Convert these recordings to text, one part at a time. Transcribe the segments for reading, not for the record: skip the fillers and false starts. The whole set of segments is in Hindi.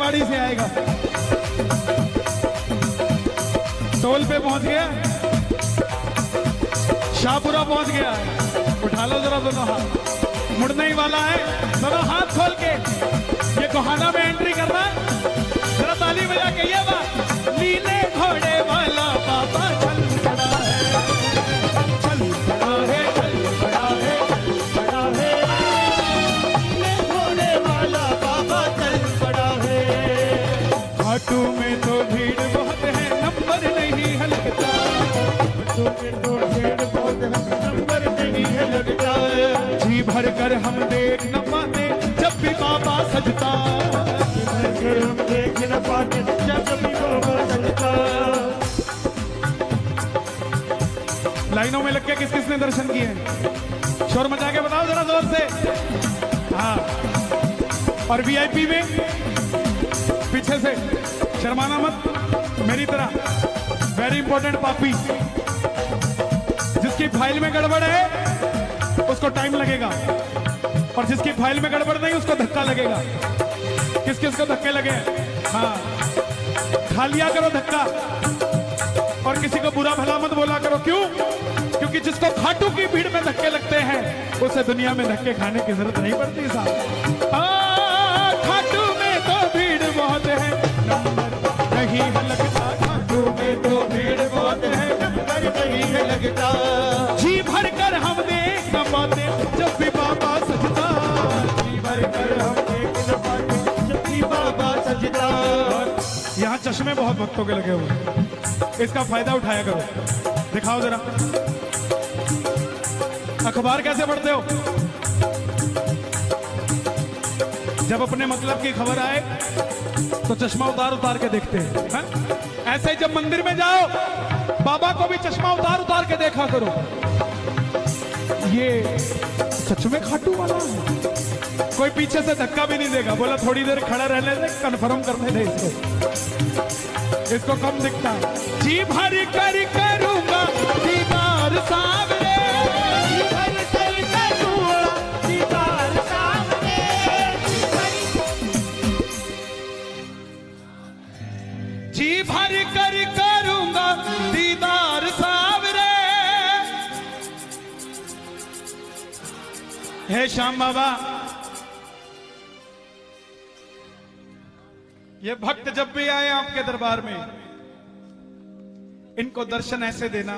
गाड़ी से आएगा। टोल पे पहुंच गया, शाहपुरा पहुंच गया। उठा लो जरा दोनों हाथ, मुड़ने ही वाला है। दोनों हाथ खोल के ये गोहाना में एंट्री कर रहा है। जरा ताली बजा के ये बात, नीले घोड़े वाला बाबा चल पड़ा है, चल पड़ा है, चल पड़ा है, चल पड़ा है। नीले घोड़े वाला बाबा चल पड़ा है। घाटू में तो भीड़ बहुत है, नंबर नहीं है लगता। घाटू में तो भीड़ बहुत है, नंबर नहीं है लगता। जी भर कर हम देख न पाते जब भी बाबा सजता, हम देख न पाते जब भी बाबा सजता। लाइनों में लग के किस किसने दर्शन किए? शोर मचा के बताओ जरा जोर से। हाँ, और वीआईपी में पीछे से शर्माना मत, मेरी तरह वेरी इंपॉर्टेंट पापी। जिसकी फाइल में गड़बड़ है उसको टाइम लगेगा, और जिसकी फाइल में गड़बड़ नहीं उसको धक्का लगेगा। किस किस को धक्के लगे? हाँ, खा लिया करो धक्का, और किसी को बुरा भला मत बोला करो। क्यों? क्योंकि जिसको खाटू की भीड़ में धक्के लगते हैं उसे दुनिया में धक्के खाने की जरूरत नहीं पड़ती साहब। खाटू में तो भीड़ बहुत है, नंबर नहीं है लगता। खाटू में तो भीड़ बहुत है, नंबर नहीं है लगता। जी भर कर हम देख न पाते जब भी बाबा सजता, जी भर कर हम देख न पाते जब भी बाबा सजता। यहाँ चश्मे बहुत भक्तों के लगे हुए हैं, इसका फायदा उठाया करो। दिखाओ जरा, अखबार कैसे पढ़ते हो? जब अपने मतलब की खबर आए तो चश्मा उतार उतार के देखते हैं, है? ऐसे जब मंदिर में जाओ बाबा को भी चश्मा उतार उतार के देखा करो। ये सच में खाटू वाला है। कोई पीछे से धक्का भी नहीं देगा, बोला थोड़ी देर खड़ा रहने दे, कंफर्म करने दे इसको कम दिखता है। जी भर कर करूंगा दीदार सामने, जी भर कर करूंगा दीदार सामने। जी भर कर करूंगा दीदार सामने। हे श्याम बाबा, ये भक्त जब भी आए आपके दरबार में, इनको दर्शन ऐसे देना,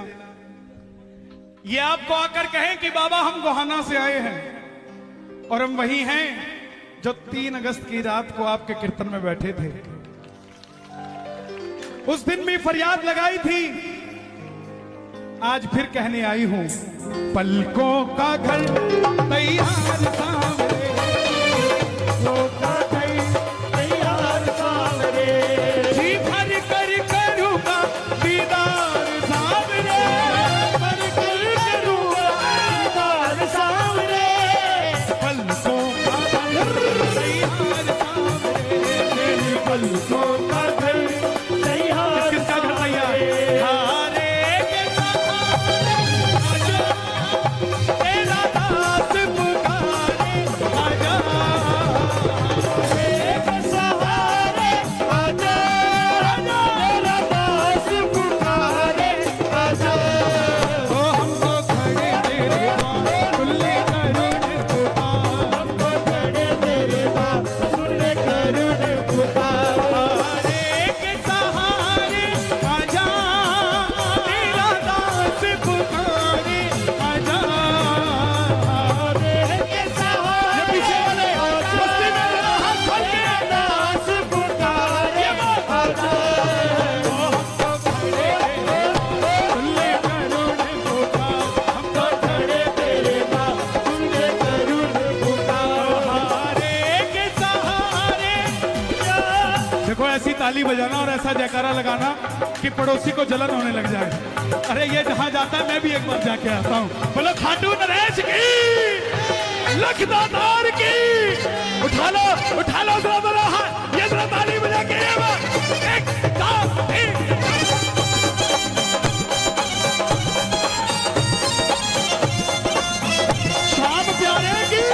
ये आपको आकर कहें कि बाबा हम गोहाना से आए हैं, और हम वही हैं जो 3 अगस्त की रात को आपके कीर्तन में बैठे थे। उस दिन भी फरियाद लगाई थी, आज फिर कहने आई हूं, पलकों का घर तैयार सामने, पलकों का घर तैयार सामने। जी भर कर करूंगा दीदार सामने, भर कर करूंगा दीदार सामने। पलकों का घर तैयार सामने, पलकों का घर तैयार। किसका घर तैयार? हारे के तेरा दास पुकारे आजा, एक सहारे आजा, तेरा दास पुकारे आजा। ओ हमको खड़े तेरे द्वार खुले करुण पुकार, हमको खड़े तेरे बाप सुन करुण पुकार। हारे के सहारे आजा, तेरा दास पुकारे आजा। के सहारे पीछे वाले मस्ती में जरा हाथ खोल के, दास पुकारे आजा। खुले करुण पुकार, हमको खड़े तेरे बाप सुन करुण पुकार। हारे के सहारे। देखो ऐसी ताली बजाना और ऐसा जयकारा लगाना कि पड़ोसी को जलन होने लग जाए। अरे ये जहां जाता है मैं भी एक बार जाके आता हूँ। बोलो खाटू नरेश की, लखदातार की। उठा लो जरा जरा हाथ, ये जरा ताली बजा के ये बात। एक, दो, तीन। श्याम प्यारे की।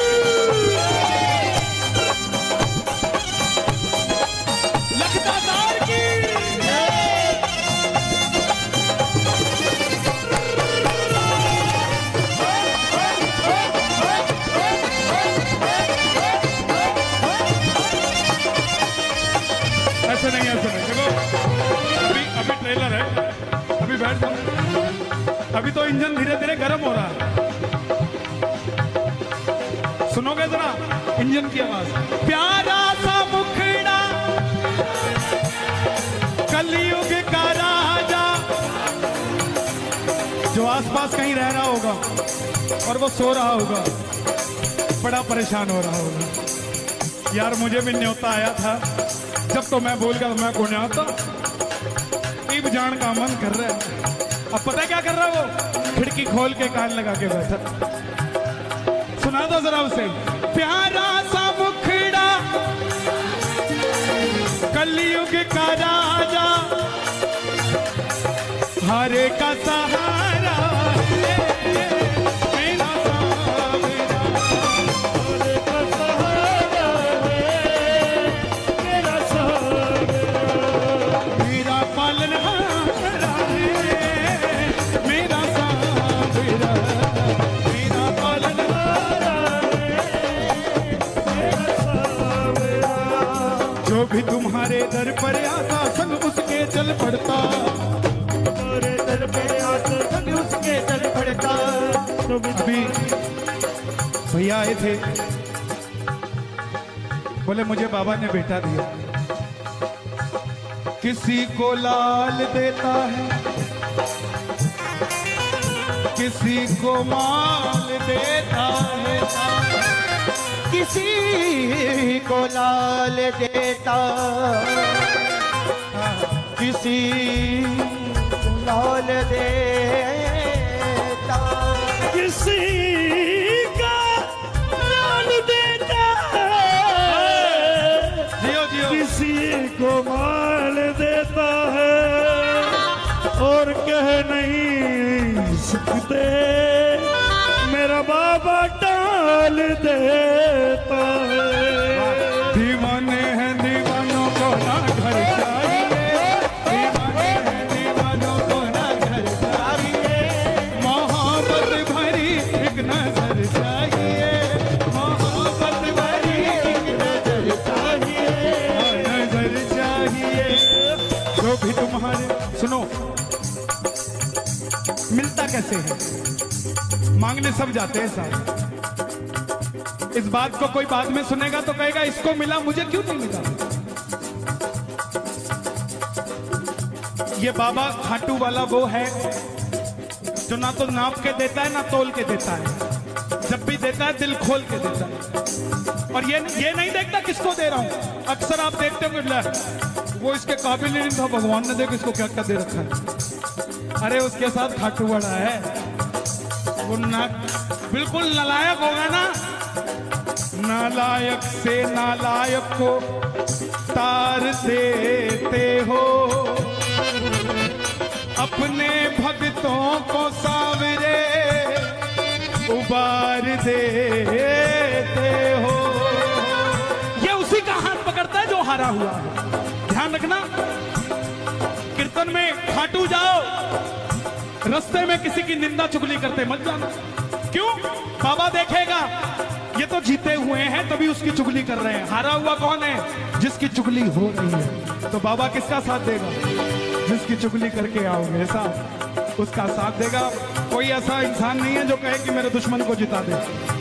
अभी तो इंजन धीरे धीरे गर्म हो रहा है। सुनोगे जरा इंजन की आवाज। प्यारा सा मुखड़ा कलयुग का राजा, जो आसपास कहीं रह रहा होगा और वो सो रहा होगा, बड़ा परेशान हो रहा होगा। यार मुझे भी न्योता आया था, जब तो मैं भूल गया मैं को न्योता ईब जान का मन कर रहा है। अब पता है क्या कर रहा है वो? खिड़की खोल के कान लगा के बैठा। सुना दो जरा उसे। प्यारा सा मुखड़ा कलयुग का राजा, हरे का सहारा मेरा सावरा, हरे का सहारा है मेरा सावरा, मेरा पालनहारा है मेरा सावरा, मेरा पालनहारा मेरा सावरा। जो भी तुम्हारे दर पर आता संग उसके चल पड़ता। तेरे दर पे आकर संग उसके चल पड़ता। अभी भैया आए थे, बोले मुझे बाबा ने बेटा दिया। किसी को लाल देता है, किसी को माल देता है, किसी को लाल देता, किसी को लाल देता, किसी का लाल देता है, जियो जियो। किसी को माल देता है, और कह नहीं सकते मेरा बाबा टाल देता है। दीवाने हैं दीवानों को ना घर चाहिए, दीवाने हैं दीवानों को ना घर चाहिए, मोहब्बत भरी एक नजर चाहिए, मोहब्बत भरी एक नजर चाहिए, नजर चाहिए। जो भी तुम्हारे सुनो, मिलता कैसे है? मांगने सब जाते हैं सारे। इस बात को कोई बाद में सुनेगा तो कहेगा इसको मिला मुझे क्यों नहीं मिला। ये बाबा खाटू वाला वो है जो ना तो नाप के देता है ना तोल के देता है। जब भी देता है दिल खोल के देता है, और ये नहीं देखता किसको दे रहा हूं। अक्सर आप देखते हो वो इसके काबिल नहीं था, भगवान ने देख इसको क्या क्या दे रखा है। अरे उसके साथ खाटू वाला है, वो ना बिल्कुल नालायक होगा ना, नालायक से नालायक को तार देते हो, अपने भक्तों को सावरे उबार देते हो। ये उसी का हाथ पकड़ता है जो हारा हुआ है। ध्यान रखना, कीर्तन में खाटू जाओ, रास्ते में किसी की निंदा चुगली करते मत जाना। क्यों? बाबा देखेगा ये तो जीते हुए हैं तभी उसकी चुगली कर रहे हैं। हारा हुआ कौन है? जिसकी चुगली हो रही है। तो बाबा किसका साथ देगा? जिसकी चुगली करके आओगे ऐसा उसका साथ देगा। कोई ऐसा इंसान नहीं है जो कहे कि मेरे दुश्मन को जिता दे,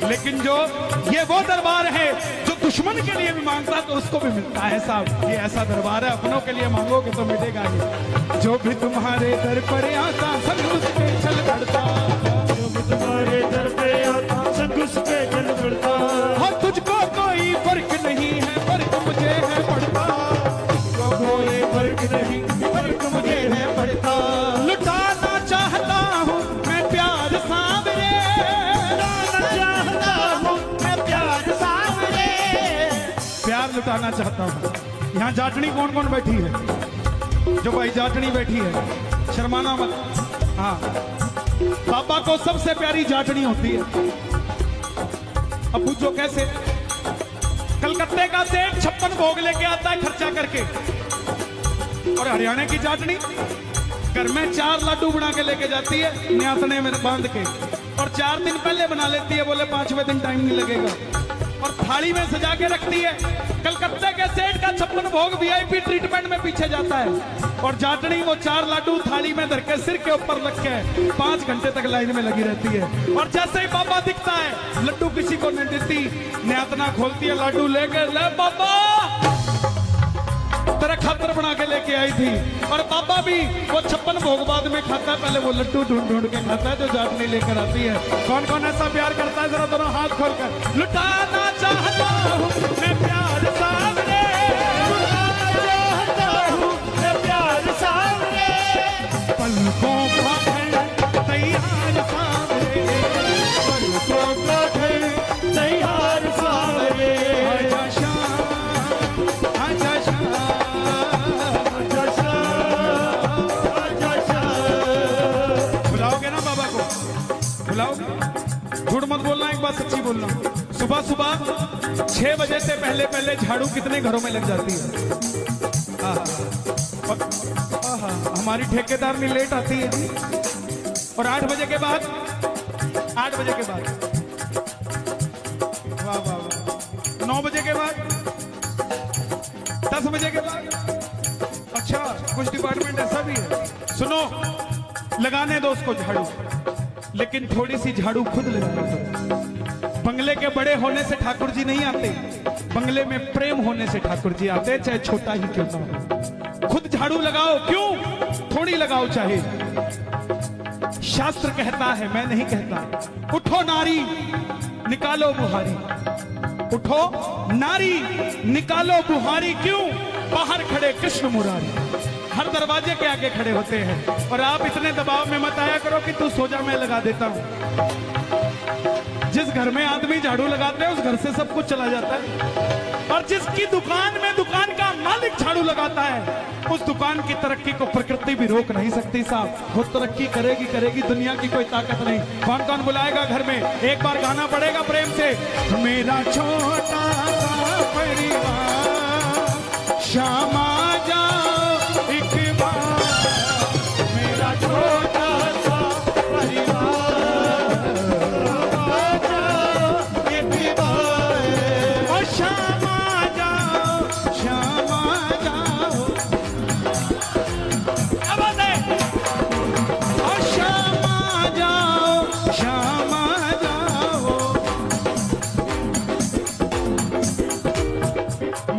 लेकिन जो ये वो दरबार है जो दुश्मन के लिए भी मांगता तो उसको भी मिलता है साहब। ये ऐसा दरबार है, अपनों के लिए मांगोगे तो मिलेगा ही। जो भी तुम्हारे दर पर आता संग उसके चल पड़ता, जो भी तुम्हारे दर पे आता संग उसके चल पड़ता। हाँ तुझको कोई फर्क नहीं है, फर्क मुझे है पड़ता, कोई फर्क नहीं, फर्क मुझे है पड़ता। लुटाना चाहता हूँ मैं प्यार सावरे, लुटाना चाहता हूँ मैं प्यार सावरे, प्यार लुटाना चाहता हूँ। यहाँ जाटनी कौन कौन बैठी है? जो भाई जाटनी बैठी है, शर्माना मत। हाँ, बाबा को सबसे प्यारी जाटनी होती है। अब पूछो कैसे? कलकत्ते का सेठ 56 भोग लेके आता है खर्चा करके, और हरियाणा की जाटनी घर में 4 लड्डू बना के लेके जाती है न्यासने में बांध के, और 4 दिन पहले बना लेती है, बोले 5वें दिन टाइम नहीं लगेगा, और थाली में सजा के रखती है। कलकत्ते के सेठ का 56 भोग VIP ट्रीटमेंट में पीछे जाता है, और जाटनी वो 4 लाडू थाली में धर के सिर के ऊपर रख के 5 घंटे तक लाइन में लगी रहती है। और जैसे ही बाबा दिखता है, लड्डू किसी को नहीं देती, न्यातना खोलती है, लाडू लेकर, ले बाबा तेरा खातर बना के लेके आई थी। और बाबा भी वो 56 भोग बाद में खाता है, पहले वो लड्डू ढूंढ ढूंढ के खाता है जो जाटनी लेकर आती है। कौन कौन ऐसा प्यार करता है, जरा दोनों हाथ खोलकर। लुटाना चाहता हूँ मैं प्यार सामने, लुटाना चाहता हूँ मैं प्यार सामने, पलकों का घर तैयार सामने, पलकों का घर तैयार सामने। आजा शाम, आजा शाम, आजा शाम, आजा शाम। बुलाओगे ना बाबा को, बुलाओगे? झूठ मत बोलना, एक बात सच्ची बोलना। सुबह सुबह 6 बजे से पहले पहले झाड़ू कितने घरों में लग जाती है? हमारी ठेकेदार में लेट आती है जी। और 8 बजे के बाद, 8 बजे के बाद, वाह वाह वाह, 9 बजे के बाद, 10 बजे के बाद। अच्छा, कुछ डिपार्टमेंट ऐसा भी है। सुनो, लगाने दो उसको झाड़ू, लेकिन थोड़ी सी झाड़ू खुद लगाने दो। बंगले के बड़े होने से ठाकुर जी नहीं आते, बंगले में प्रेम होने से ठाकुर जी आते, चाहे छोटा ही क्यों ना हो। खुद झाड़ू लगाओ, क्यों? थोड़ी लगाओ चाहे। शास्त्र कहता है, मैं नहीं कहता। उठो नारी निकालो बुहारी, उठो नारी निकालो बुहारी। क्यों? बाहर खड़े कृष्ण मुरारी हर दरवाजे के आगे खड़े होते हैं। और आप इतने दबाव में मत आया करो कि तू सो जा, मैं लगा देता हूं। जिस घर में आदमी झाड़ू लगाते हैं, उस घर से सब कुछ चला जाता है। और जिसकी दुकान में दुकान का मालिक झाड़ू लगाता है, उस दुकान की तरक्की को प्रकृति भी रोक नहीं सकती साहब। वो तरक्की करेगी करेगी, दुनिया की कोई ताकत नहीं। कौन कौन बुलाएगा घर में? एक बार गाना पड़ेगा प्रेम से। मेरा छोटा सा परिवार श्यामा जाओ एक बार, मेरा छोटा सा परिवार एक बार। और श्यामा जाओ, श्यामा जाओ, आवाज है। और श्यामा जाओ, श्यामा जाओ,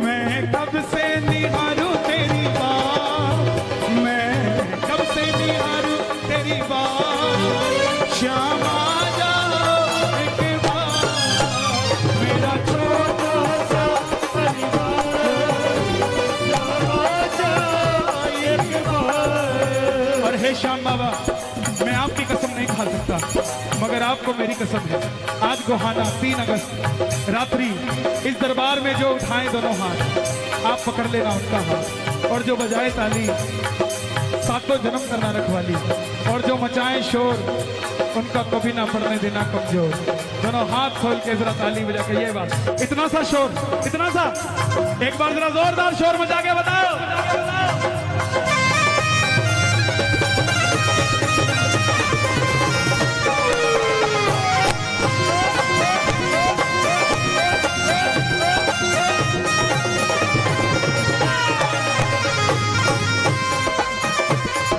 मैं कब से निहारूं तेरी बात, मैं कब से निहारूं तेरी बात। श्यामा जाओ एक बार, मेरा छोटा सा परिवार। और हे श्याम बाबा, मैं आपकी कसम नहीं खा सकता, मगर आपको मेरी कसम है। आज गोहाना 3 अगस्त रात्रि इस दरबार में जो उठाए दोनों हाथ, आप पकड़ लेना उनका हाथ। और जो बजाए ताली, सातों जन्म करना रखवाली। और जो मचाए शोर, उनका कभी ना पड़ने देना कमजोर। दोनों हाथ खोल के जरा ताली बजा के ये बात, इतना सा शोर, इतना सा, एक बार जरा जोरदार शोर मचा के बताओ।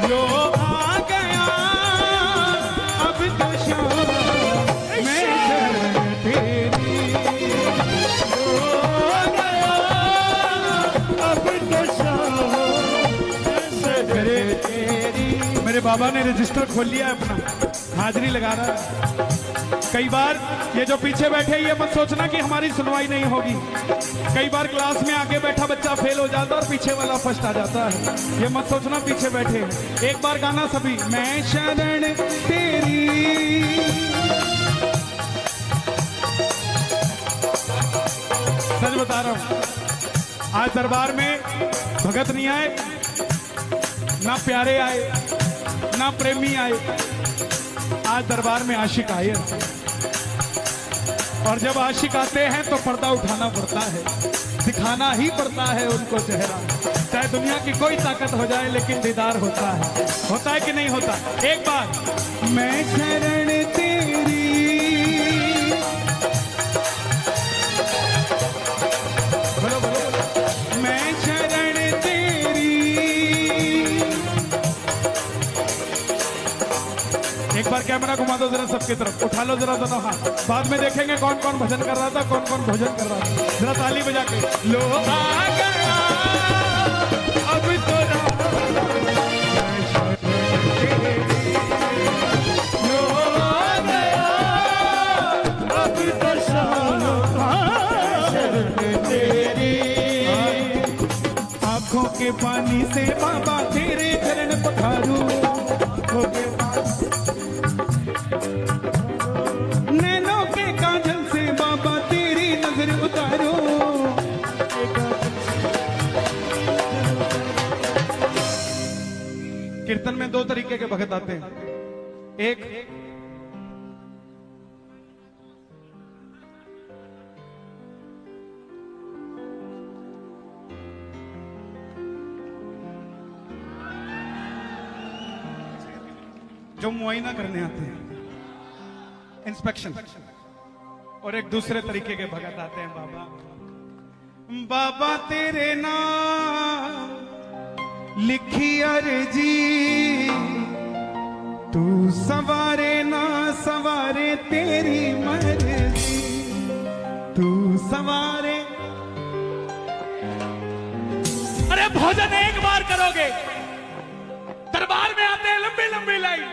जो आ गया अब तो शाम मैं शरण तेरी, जो आ गया अब तो शाम मैं शरण तेरी। मेरे बाबा ने रजिस्टर खोल लिया है अपना, हाजिरी लगा रहा है। कई बार ये जो पीछे बैठे, ये मत सोचना कि हमारी सुनवाई नहीं होगी। कई बार क्लास में आगे बैठा बच्चा फेल हो जाता और पीछे वाला फर्स्ट आ जाता है। ये मत सोचना पीछे बैठे। एक बार गाना सभी, मैं शरण तेरी, सच बता रहा हूं, आज दरबार में भगत नहीं आए, ना प्यारे आए, ना प्रेमी आए, आज दरबार में आशिक आए। और जब आशिक आते हैं तो पर्दा उठाना पड़ता है, दिखाना ही पड़ता है उनको चेहरा। चाहे दुनिया की कोई ताकत हो जाए, लेकिन दीदार होता है कि नहीं होता? एक बार, मैं शरण तेरी, बोलो बोलो बोलो, मैं शरण तेरी, कैमरा घुमा दो जरा सबकी तरफ, उठा लो जरा दोनों हाथ। बाद में देखेंगे कौन कौन भजन कर रहा था, कौन कौन भोजन कर रहा था। जरा ताली बजा के लो आ गया अब तो आंखों के पानी से बाबा तेरे चरण पखारू, आंखों के नैनों के काजल से बाबा तेरी नजर उतारो। कीर्तन में दो तरीके के भगत आते हैं। एक जो मुआयना करने आते हैं, इंस्पेक्शन, और एक दूसरे तरीके के भगत आते हैं बाबा। बाबा तेरे नाम लिखी अर्जी, तू सवारे ना सवारे तेरी मर्जी, तू सवारे। अरे भोजन एक बार करोगे, दरबार में आते हैं लंबी लंबी लाइन,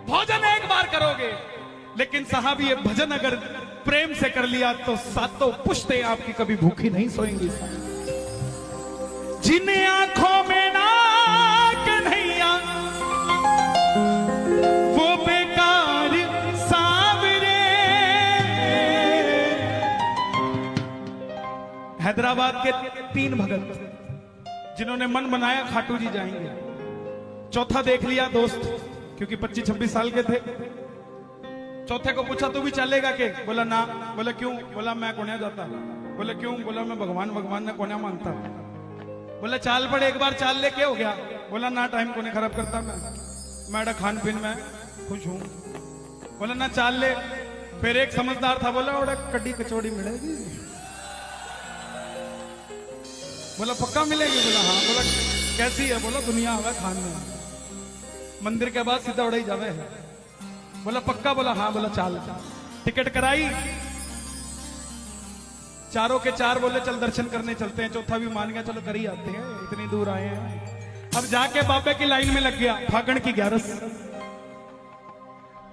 भोजन एक बार करोगे, लेकिन साहब ये भजन अगर प्रेम से कर लिया तो सातों पुश्ते आपकी कभी भूखी नहीं सोएंगी। जिन आंखों में ना कन्हैया वो बेकार सावरे। हैदराबाद के 3 भगत जिन्होंने मन बनाया खाटू जी जाएंगे। चौथा देख लिया दोस्त, क्योंकि 25-26 साल के थे। चौथे को पूछा तू भी चलेगा के? बोला ना। बोला क्यों? बोला मैं कोन्या जाता। बोला क्यों? बोला मैं भगवान ने कोन्या मानता। बोला चाल पड़े एक बार चाल ले, क्या हो गया? बोला ना टाइम कोने खराब करता मैं खान पीन में खुश हूं। बोला ना चाल ले। फिर एक समझदार था, बोला ओड़ा कड्डी कचौड़ी मिलेगी? बोला पक्का मिलेगी? बोला हाँ। बोला कैसी है? बोला दुनिया आवे खान में, मंदिर के बाद सीधा उड़ाई जावे है। बोला पक्का? बोला हाँ। बोला चाल। टिकट कराई, चारों के चार बोले चल दर्शन करने चलते हैं। चौथा भी मान गया, चलो कर ही आते हैं, इतनी दूर आए हैं। अब जाके बाबे की लाइन में लग गया, फागण की 11।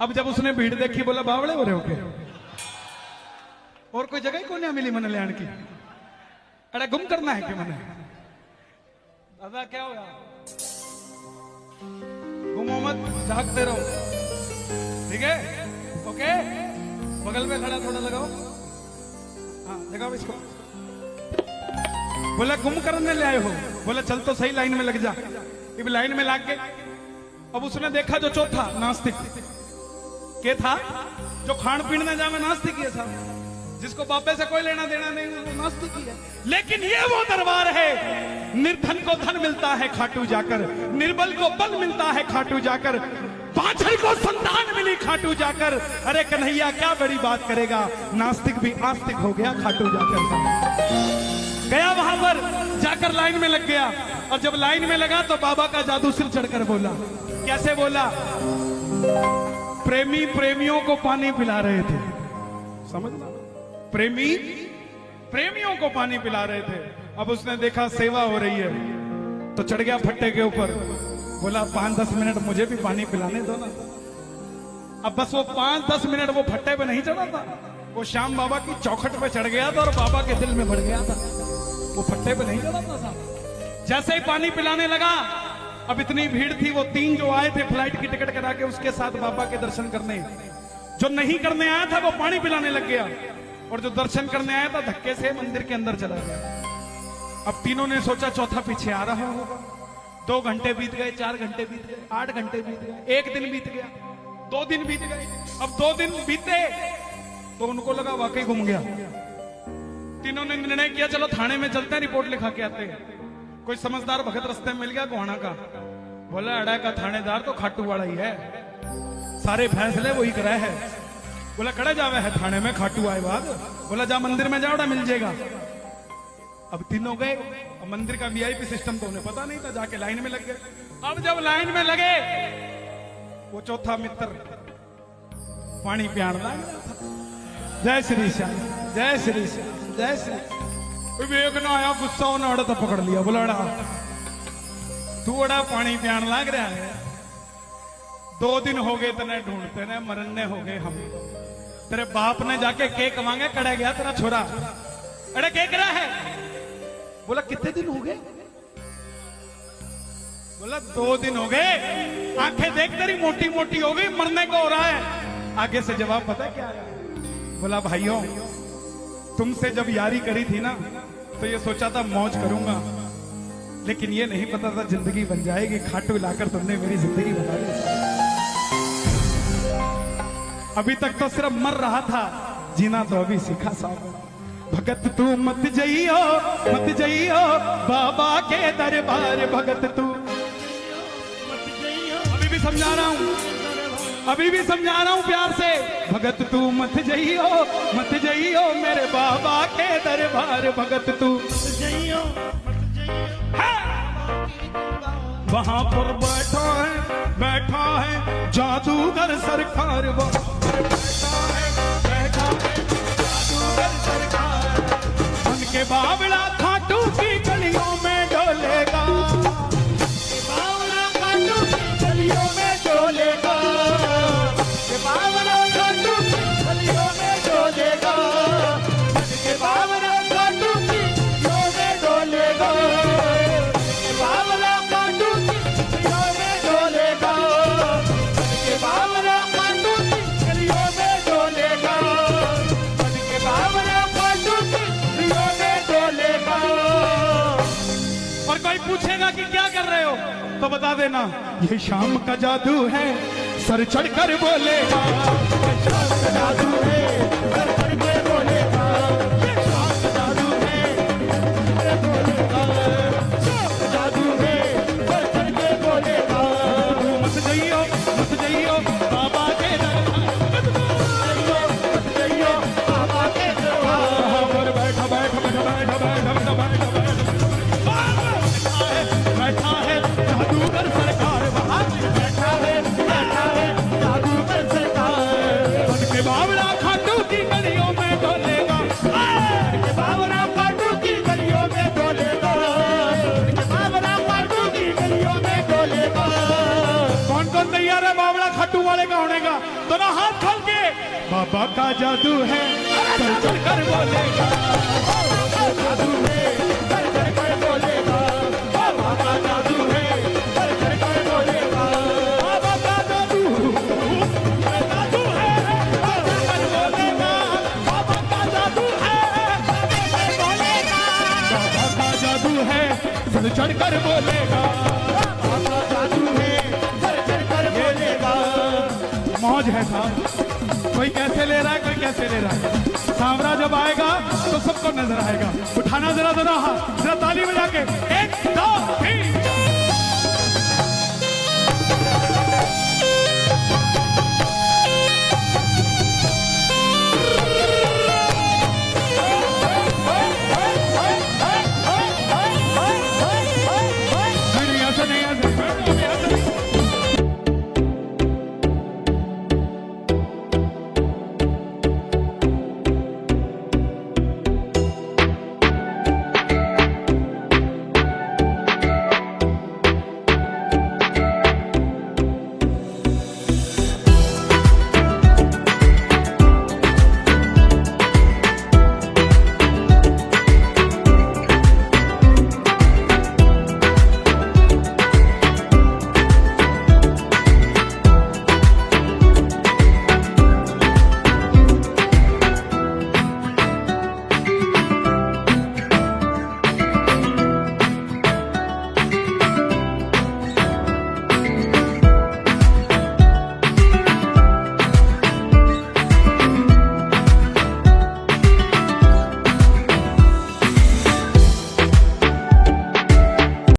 अब जब उसने भीड़ देखी, बोला बावड़े हो रहे हो के? और कोई जगह ही कौन मिली मन लैंड की? अरे गुम करना है कि मैंने? दादा क्या होगा? घूमो मत, झांकते रहो, ठीक है? ओके, बगल में खड़ा थोड़ा लगाओ, हाँ लगाओ इसको। बोला गुम करने ले आए हो? बोला चल तो सही लाइन में लग जा। अब लाइन में लग गए। अब उसने देखा जो चौथा नास्तिक के था, जो खान पीन में जावे नास्तिक ये था, जिसको बाबे से कोई लेना देना नहीं, वो नास्तिक ही है। लेकिन ये वो दरबार है, निर्धन को धन मिलता है खाटू जाकर, निर्बल को बल मिलता है खाटू जाकर, बाछड़ को संतान मिली खाटू जाकर। अरे कन्हैया क्या बड़ी बात करेगा, नास्तिक भी आस्तिक हो गया खाटू जाकर। गया वहां पर, जाकर लाइन में लग गया। और जब लाइन में लगा तो बाबा का जादू सिर चढ़कर बोला। कैसे बोला? प्रेमी प्रेमियों को पानी पिला रहे थे, समझ? प्रेमी प्रेमियों को पानी पिला रहे थे। अब उसने देखा सेवा हो रही है तो चढ़ गया फट्टे के ऊपर। बोला 5-10 मिनट मुझे भी पानी पिलाने दो ना। अब बस वो 5-10 मिनट वो फट्टे पे नहीं चढ़ा था, वो श्याम बाबा की चौखट पे चढ़ गया था और बाबा के दिल में बढ़ गया था। वो फट्टे पे नहीं चढ़ा था साहब। जैसे ही पानी पिलाने लगा, अब इतनी भीड़ थी, वो 3 जो आए थे फ्लाइट की टिकट करा के उसके साथ बाबा के दर्शन करने, जो नहीं करने आया था वो पानी पिलाने लग गया, और जो दर्शन करने आया था धक्के से मंदिर के अंदर चला गया। अब तीनों ने सोचा चौथा पीछे आ रहा होगा। 2 घंटे बीत गए, 4 घंटे बीत गए, 8 घंटे बीत गए, 1 दिन बीत गया, 2 दिन बीत गए। अब 2 दिन बीते तो उनको लगा वाकई घूम गया। तीनों ने निर्णय किया चलो थाने में चलते हैं, रिपोर्ट लिखा के आते हैं। कोई समझदार भगत रास्ते में मिल गया गोहाना का, बोला अड़ा का थानेदार तो खाटू वाला ही है, सारे फैसले वही कराए है। बोला कड़े जावे है थाने में, खाटू आए बाद। बोला जा मंदिर में जाओ, मिल जाएगा। अब तीनों गए। अब मंदिर का वीआईपी सिस्टम तो उन्हें पता नहीं था, जाके लाइन में लग गए। अब जब लाइन में लगे, वो चौथा मित्र पानी प्याण लग गया। जय श्री श्याम, जय श्री श्याम, जय श्री। विवेक ना आया गुस्सा उन्हें अड़ा तो पकड़ लिया, बोला अड़ा तू अड़ा पानी प्याण लग रहा है। 2 दिन हो गए तेने ढूंढते ने, मरने हो गए हम। तेरे बाप ने जाके केक मांगे, कड़ा गया तेरा छोरा। अरे क्या करा है? बोला कितने दिन हो गए? बोला 2 दिन हो गए। आंखें देख तेरी मोटी मोटी हो गई, मरने को हो रहा है। आगे से जवाब पता क्या आया? बोला भाइयों, तुमसे जब यारी करी थी ना तो ये सोचा था मौज करूंगा, लेकिन ये नहीं पता था जिंदगी बन जाएगी। खाटू लाकर तुमने मेरी जिंदगी बना दी। अभी तक तो सिर्फ मर रहा था, जीना तो अभी सीखा साहब। भगत तू मत जइयो, मत जइयो बाबा के दरबार। भगत तू अभी भी समझा रहा हूं, अभी भी समझा रहा हूं प्यार से। भगत तू मत जइयो, मत जइयो मेरे बाबा के दरबार। भगत तू जइयो वहां पर बैठा है जादूगर सरकार। वहां पर बैठा है जादूगर सरकार। मन के बावड़ा खाटू की गलियों में डोलेगा, बावड़ा खाटू की गलियों में डोलेगा, बावड़ा खाटू की गलियों में डोलेगा, के बावड़ा खाटू की गलियों में डोलेगा, बावड़ा खाटू की गलियों में डोलेगा, के बावड़ा खाटू की गलियों में डोलेगा, के बावड़ा खाटू की गलियों में डोलेगा। और कोई पूछेगा कि क्या कर रहे हो तो बता देना ये शाम का जादू है, सर चढ़कर बोलेगा। ये शाम का जादू है, सर चढ़ के बोलेगा। ये शाम का जादू है, सर बोलेगा। शाम का जादू है, सर चढ़ के बोलेगा। मत जइयो, मत जइयो बाबा के दरबार। मत जइयो बाबा के दरबार। वहां पर बैठा है जादूगर सरकार। वहां बैठा है जादूगर सरकार। मन के बावड़ा खाटू की गलियों में डोलेगा, के बावड़ा खाटू की गलियों में डोलेगा, के बावड़ा खाटू की गलियों में डोलेगा। कौन कौन तैयार है बावड़ा खाटू वाले का होने का? दोनों हाथ खोल के। बाबा का जादू है, सर चढ़कर बोलेगा। जादू है, सर चढ़ कर बोलेगा। बाबा का जादू है, सर चढ़ कर बोलेगा। बाबा का जादू है, सर चढ़कर बोलेगा। बाबा का जादू है, बोलेगा। बाबा का जादू है, सर चढ़कर बोलेगा। बाबा का जादू है, सर चढ़ कर बोलेगा। मौज है साहब। कोई कैसे ले रहा है, कोई कैसे ले रहा है। सांवरा जब आएगा तो सबको नजर आएगा। उठाना जरा दोनों हाथ, जरा ताली बजा के।